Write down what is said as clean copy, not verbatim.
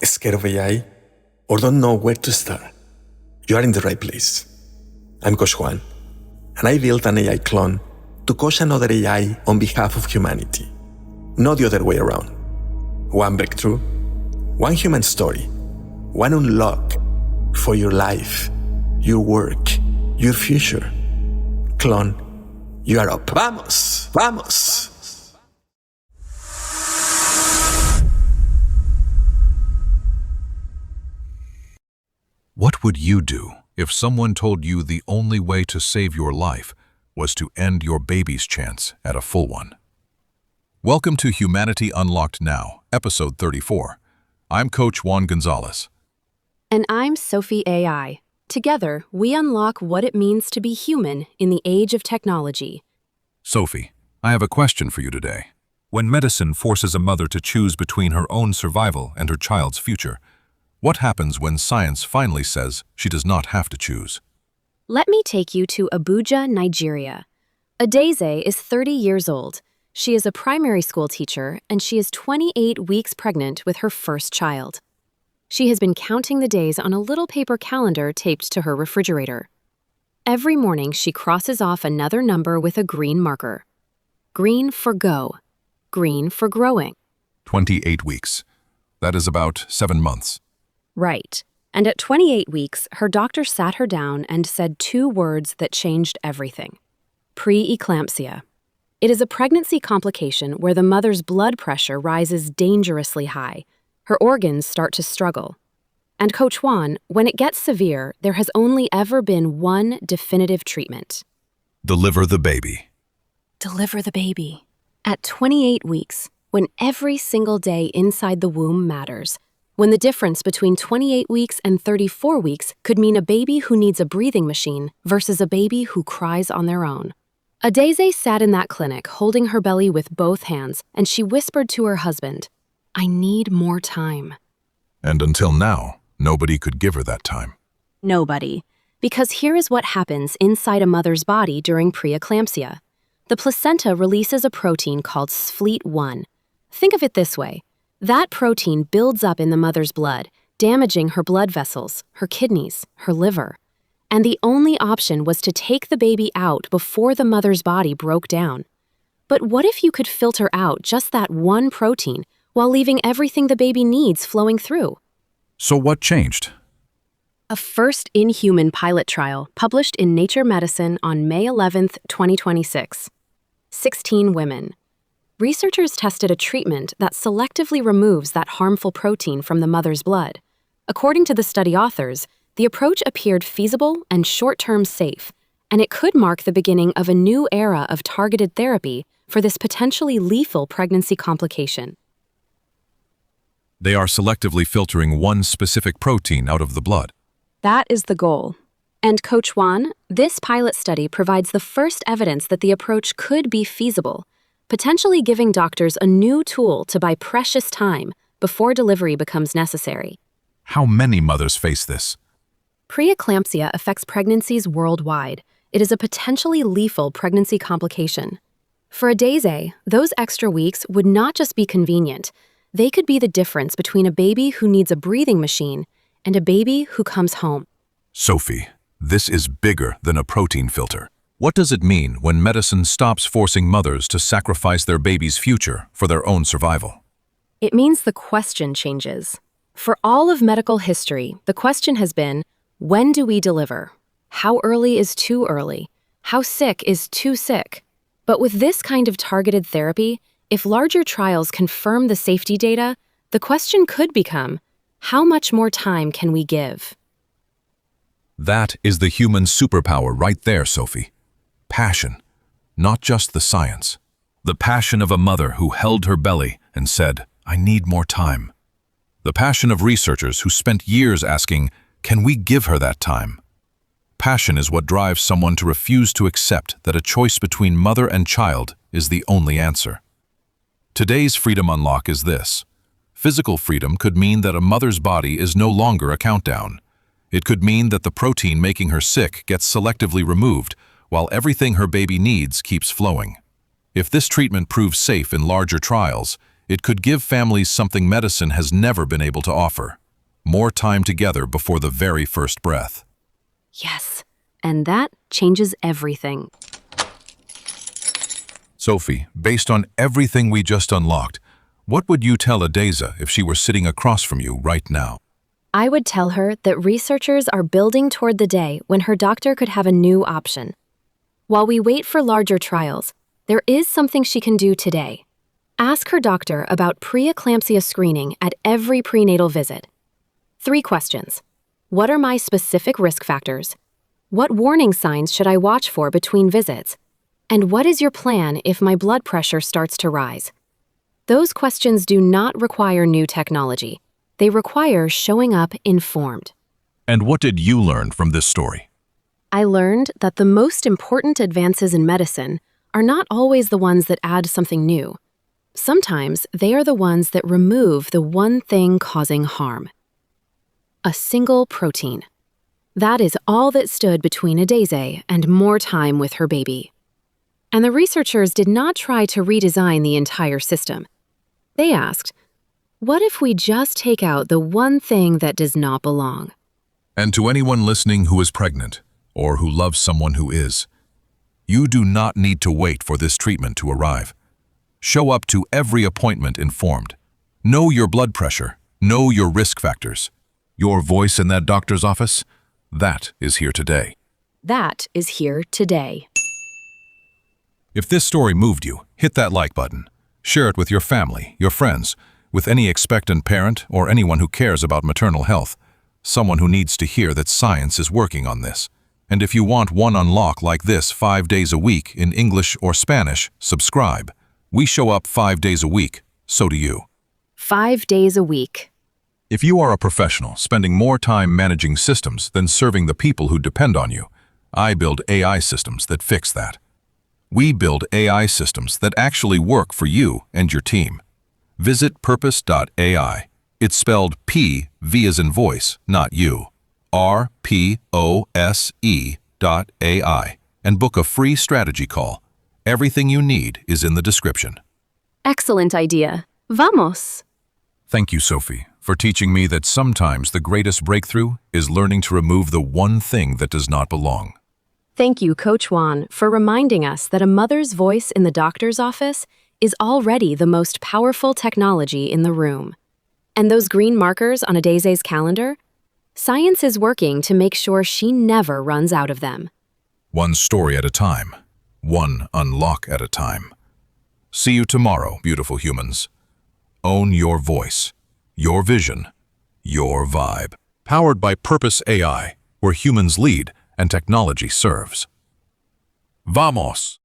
Scared of AI, or don't know where to start? You are in the right place. I'm Coach Juan, and I built an AI clone to coach another AI on behalf of humanity, not the other way around. One breakthrough, one human story, one unlock for your life, your work, your future. Clone, you are up. Vamos, vamos. What would you do if someone told you the only way to save your life was to end your baby's chance at a full one? Welcome to Humanity Unlocked Now, Episode 34. I'm Coach Juan Gonzalez. And I'm Sophie AI. Together, we unlock what it means to be human in the age of technology. Sophie, I have a question for you today. When medicine forces a mother to choose between her own survival and her child's future, what happens when science finally says she does not have to choose? Let me take you to Abuja, Nigeria. Adaeze is 30 years old. She is a primary school teacher, and she is 28 weeks pregnant with her first child. She has been counting the days on a little paper calendar taped to her refrigerator. Every morning, she crosses off another number with a green marker. Green for go. Green for growing. 28 weeks. That is about 7 months. Right. And at 28 weeks, her doctor sat her down and said 2 words that changed everything. Pre-eclampsia. It is a pregnancy complication where the mother's blood pressure rises dangerously high. Her organs start to struggle. And Coach Juan, when it gets severe, there has only ever been one definitive treatment. Deliver the baby. Deliver the baby. At 28 weeks, when every single day inside the womb matters, when the difference between 28 weeks and 34 weeks could mean a baby who needs a breathing machine versus a baby who cries on their own. Adaeze sat in that clinic holding her belly with both hands, and she whispered to her husband, "I need more time." And until now, nobody could give her that time. Nobody. Because here is what happens inside a mother's body during pre-eclampsia. The placenta releases a protein called SFLT1. Think of it this way. That protein builds up in the mother's blood, damaging her blood vessels, her kidneys, her liver. And the only option was to take the baby out before the mother's body broke down. But what if you could filter out just that one protein while leaving everything the baby needs flowing through? So what changed? A first-in-human pilot trial published in Nature Medicine on May 11, 2026. 16 women. Researchers tested a treatment that selectively removes that harmful protein from the mother's blood. According to the study authors, the approach appeared feasible and short-term safe, and it could mark the beginning of a new era of targeted therapy for this potentially lethal pregnancy complication. They are selectively filtering one specific protein out of the blood. That is the goal. And Coach Juan, this pilot study provides the first evidence that the approach could be feasible, potentially giving doctors a new tool to buy precious time before delivery becomes necessary. How many mothers face this? Pre-eclampsia affects pregnancies worldwide. It is a potentially lethal pregnancy complication. For Adaeze, those extra weeks would not just be convenient. They could be the difference between a baby who needs a breathing machine and a baby who comes home. Sophie, this is bigger than a protein filter. What does it mean when medicine stops forcing mothers to sacrifice their baby's future for their own survival? It means the question changes. For all of medical history, the question has been, when do we deliver? How early is too early? How sick is too sick? But with this kind of targeted therapy, if larger trials confirm the safety data, the question could become, how much more time can we give? That is the human superpower right there, Sophie. Passion, not just the science. The passion of a mother who held her belly and said, "I need more time." The passion of researchers who spent years asking, "Can we give her that time?" Passion is what drives someone to refuse to accept that a choice between mother and child is the only answer. Today's freedom unlock is this. Physical freedom could mean that a mother's body is no longer a countdown. It could mean that the protein making her sick gets selectively removed, while everything her baby needs keeps flowing. If this treatment proves safe in larger trials, It could give families something medicine has never been able to offer: more time together before the very first breath. Yes, and that changes everything. Sophie, based on everything we just unlocked, what would you tell Adaeze if she were sitting across from you right now? I would tell her that researchers are building toward the day when her doctor could have a new option. While we wait for larger trials, there is something she can do today. Ask her doctor about pre-eclampsia screening at every prenatal visit. 3 questions. What are my specific risk factors? What warning signs should I watch for between visits? And what is your plan if my blood pressure starts to rise? Those questions do not require new technology. They require showing up informed. And what did you learn from this story? I learned that the most important advances in medicine are not always the ones that add something new. Sometimes they are the ones that remove the one thing causing harm. A single protein. That is all that stood between Adaeze and more time with her baby. And the researchers did not try to redesign the entire system. They asked, what if we just take out the one thing that does not belong? And to anyone listening who is pregnant, or who loves someone who is, you do not need to wait for this treatment to arrive. Show up to every appointment informed. Know your blood pressure. Know your risk factors. Your voice in that doctor's office, that is here today. That is here today. If this story moved you, hit that like button. Share it with your family, your friends, with any expectant parent or anyone who cares about maternal health, someone who needs to hear that science is working on this. And if you want one unlock like this 5 days a week in English or Spanish, subscribe. We show up 5 days a week, so do you. 5 days a week. If you are a professional spending more time managing systems than serving the people who depend on you, I build AI systems that fix that. We build AI systems that actually work for you and your team. Visit purpose.ai. It's spelled P, V as in voice, not you. RPOSE.ai, and book a free strategy call. Everything you need is in the description. Excellent idea. Vamos! Thank you, Sophie, for teaching me that sometimes the greatest breakthrough is learning to remove the one thing that does not belong. Thank you, Coach Juan, for reminding us that a mother's voice in the doctor's office is already the most powerful technology in the room. And those green markers on Adaeze's calendar? Science is working to make sure she never runs out of them. One story at a time. One unlock at a time. See you tomorrow, beautiful humans. Own your voice, your vision, your vibe. Powered by Purpose AI, where humans lead and technology serves. Vamos!